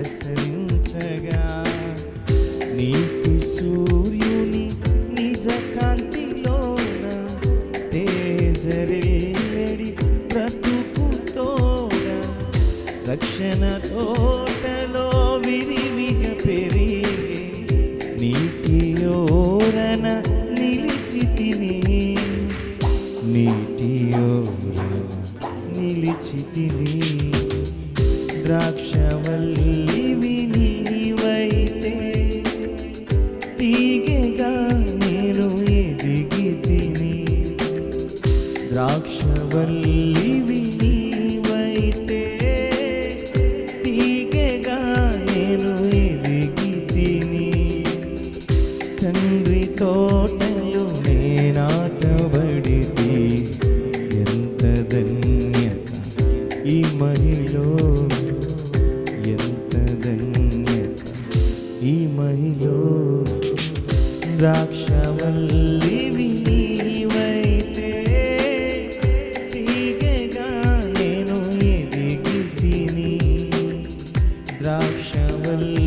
ప్రసరించగా నీతి సూర్యుని నిజ కాంతిలోన తేజరిల్లెడి బ్రతుకుతోడ రక్షణ తోటలో విరివిగా పెరిగే నీటియోరన నిలిచితిని నిలిచితిని ద్రాక్షవల్లివి నీవైతే తీగెగా నేను ఎదిగితిని ద్రాక్షవల్లివి నీవైతే తీగెగా నేను ఎదిగితిని తండ్రి తోటలో నేనాటబడితి ఎంత ధన్యత ఈ మహిళ ఎంత ధన్యత ఈ మహిళ ద్రాక్షవల్లివి నీవైతే తీగెగా నేను ఎదిగితిని ద్రాక్షవల్లి